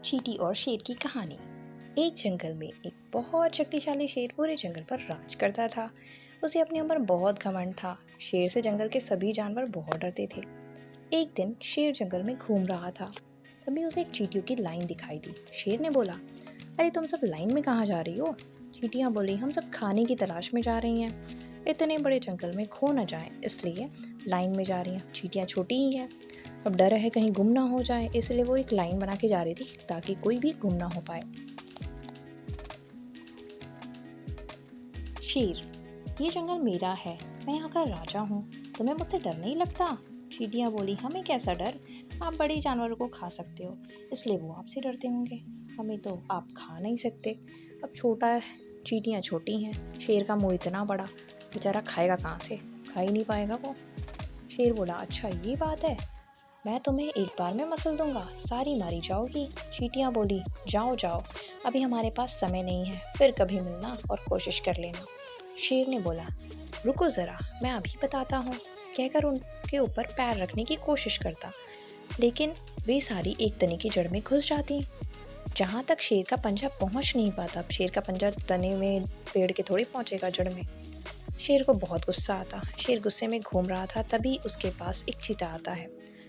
चींटी और शेर की कहानी। एक जंगल में एक बहुत शक्तिशाली शेर पूरे जंगल पर राज करता था। उसे अपने ऊपर बहुत घमंड था। शेर से जंगल के सभी जानवर बहुत डरते थे। एक दिन शेर जंगल में घूम रहा था, तभी उसे एक चींटियों की लाइन दिखाई दी। शेर ने बोला, अरे तुम सब लाइन में कहाँ जा रही हो? चींटियाँ बोली, हम सब खाने की तलाश में जा रही हैं, इतने बड़े जंगल में खो न जाएं, इसलिए लाइन में जा रही हैं। चींटियाँ छोटी ही हैं, अब डर है कहीं गुम ना हो जाए, इसलिए वो एक लाइन बना के जा रही थी ताकि कोई भी गुम ना हो पाए। शेर, ये जंगल मेरा है, मैं यहाँ का राजा हूँ, तुम्हें मुझसे डर नहीं लगता? चींटियाँ बोली, हमें कैसा डर, आप बड़े जानवरों को खा सकते हो, इसलिए वो आपसे डरते होंगे, हमें तो आप खा नहीं सकते। अब छोटा है, चींटियाँ छोटी हैं, शेर का मुंह इतना बड़ा, बेचारा खाएगा कहाँ से, खा ही नहीं पाएगा वो। शेर बोला, अच्छा ये बात है, मैं तुम्हें एक बार में मसल दूंगा, सारी मारी जाओगी। चींटियाँ बोली, जाओ जाओ, अभी हमारे पास समय नहीं है, फिर कभी मिलना और कोशिश कर लेना। शेर ने बोला, रुको ज़रा, मैं अभी बताता हूँ, कहकर उनके ऊपर पैर रखने की कोशिश करता, लेकिन वे सारी एक तने की जड़ में घुस जाती। जहाँ तक शेर का पंजा पहुँच नहीं पाता, शेर का पंजा तने में, पेड़ के थोड़ी पहुँचेगा जड़ में। शेर को बहुत गुस्सा आता। शेर गुस्से में घूम रहा था, तभी उसके पास एक चीता आता है।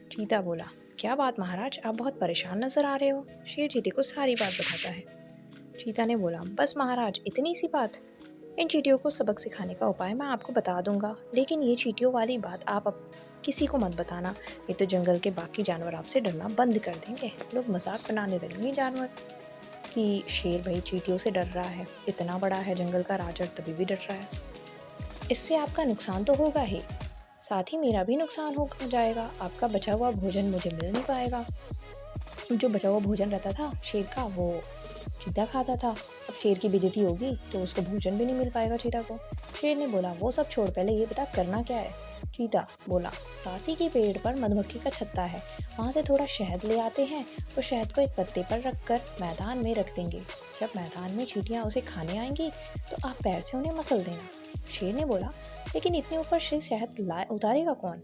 चीता बोला, क्या बात महाराज, आप बहुत परेशान नजर आ रहे हो? शेर चीते को सारी बात बताता है। चीता ने बोला, बस महाराज, इतनी सी बात? इन चींटियों को सबक सिखाने का उपाय मैं आपको बता दूंगा, लेकिन ये चींटियों वाली बात आप अब किसी को मत बताना, नहीं तो जंगल के बाकी जानवर आपसे डरना बंद कर देंगे। लोग मजाक बनाने लगेंगे जानवर कि शेर भाई चींटियों से डर रहा है, इतना बड़ा है जंगल का राजा तभी भी डर रहा है। इससे आपका नुकसान तो होगा ही, साथ ही मेरा भी नुकसान हो जाएगा, आपका बचा हुआ भोजन मुझे मिल नहीं पाएगा। जो बचा हुआ भोजन रहता था शेर का, वो चीता खाता था। अब शेर की बेइज्जती होगी तो उसको भोजन भी नहीं मिल पाएगा चीता को। शेर ने बोला, वो सब छोड़, पहले ये बता करना क्या है? चीता बोला, पास ही के पेड़ पर मधुमक्खी का छत्ता है, वहाँ से थोड़ा शहद ले आते हैं और शहद को एक पत्ते पर रखकर मैदान में रख देंगे। जब मैदान में चींटियाँ उसे खाने आएंगी तो आप पैर से उन्हें मसल देना। शेर ने बोला, लेकिन इतने ऊपर से शहद उतारेगा कौन?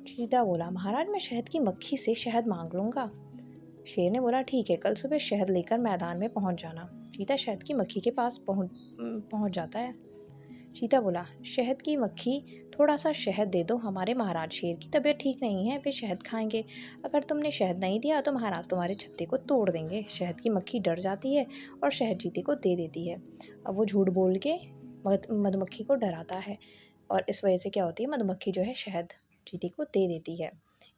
चीता बोला, महाराज मैं शहद की मक्खी से शहद मांग लूंगा। शेर ने बोला, ठीक है, कल सुबह शहद लेकर मैदान में पहुंच जाना। चीता शहद की मक्खी के पास पहुंच जाता है। चीता बोला, शहद की मक्खी, थोड़ा सा शहद दे दो, हमारे महाराज शेर की तबीयत ठीक नहीं है, वे शहद खाएंगे, अगर तुमने शहद नहीं दिया तो महाराज तुम्हारे छत्ते को तोड़ देंगे। शहद की मक्खी डर जाती है और शहद चीते को दे देती है। अब वो झूठ बोल के मधुमक्खी को डराता है, और इस वजह से क्या होती है, मधुमक्खी जो है शहद चीते को दे देती है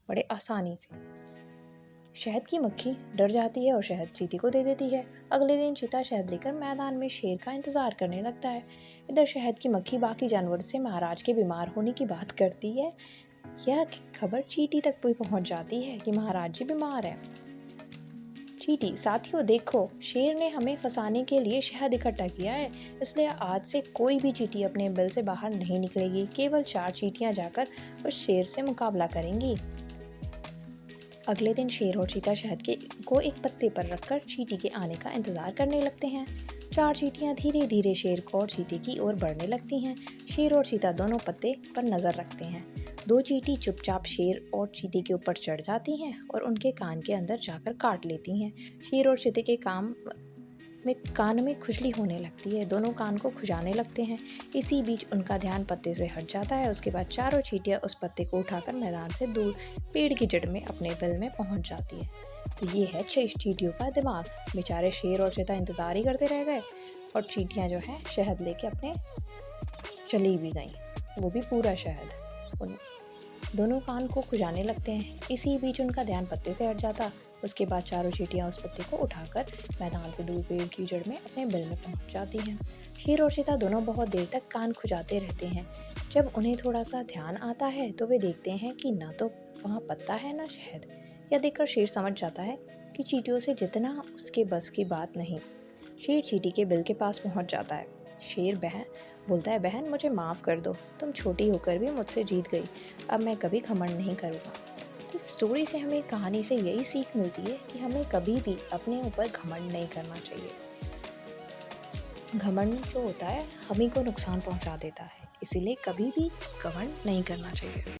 बड़े आसानी से। शहद की मक्खी डर जाती है और शहद चीते को दे देती है। अगले दिन चीता शहद लेकर मैदान में शेर का इंतजार करने लगता है। इधर शहद की मक्खी बाकी जानवर से महाराज के बीमार होने की बात करती है। यह खबर चींटी तक भी पहुंच जाती है कि महाराज जी बीमार है। चींटी, साथियों देखो, शेर ने हमें फंसाने के लिए शहद इकट्ठा किया है, इसलिए आज से कोई भी चींटी अपने बिल से बाहर नहीं निकलेगी, केवल 4 चींटियां जाकर उस शेर से मुकाबला करेंगी। अगले दिन शेर और चीता शहद को एक पत्ते पर रखकर चींटी के आने का इंतजार करने लगते हैं। 4 चींटियां धीरे धीरे शेर को और चीते की ओर बढ़ने लगती हैं। शेर और चीता दोनों पत्ते पर नजर रखते हैं। 2 चींटी चुपचाप शेर और चीते के ऊपर चढ़ जाती हैं और उनके कान के अंदर जाकर काट लेती हैं। शेर और चीते के कान में खुजली होने लगती है, दोनों कान को खुजाने लगते हैं। इसी बीच उनका ध्यान पत्ते से हट जाता है। उसके बाद चारों चींटियां उस पत्ते को उठाकर मैदान से दूर पेड़ की जड़ में अपने बिल में पहुंच जाती है। तो ये है चींटियों का दिमाग। बेचारे शेर और चीता इंतजार ही करते रह गए और चींटियां जो है शहद लेके अपने चली भी गईं, वो भी पूरा शहद। उन दोनों कान को खुजाने लगते हैं। इसी बीच उनका ध्यान पत्ते से हट जाता। उसके बाद चारों चींटियां उस पत्ते को उठाकर मैदान से दूर पेड़ की जड़ में अपने बिल में पहुंच जाती हैं। शेर और चीता दोनों बहुत देर तक कान खुजाते रहते हैं। जब उन्हें थोड़ा सा ध्यान आता है तो वे देखते हैं कि ना तो वहाँ पत्ता है ना शहद। यह देखकर शेर समझ जाता है कि चींटियों से जितना उसके बस की बात नहीं। शेर चींटी के बिल के पास पहुंच जाता है। शेर बोलता है, बहन मुझे माफ़ कर दो, तुम छोटी होकर भी मुझसे जीत गई, अब मैं कभी घमंड नहीं करूँगा। तो इस स्टोरी से हमें, कहानी से यही सीख मिलती है कि हमें कभी भी अपने ऊपर घमंड नहीं करना चाहिए। घमंड जो होता है हम ही को नुकसान पहुंचा देता है, इसीलिए कभी भी घमंड नहीं करना चाहिए।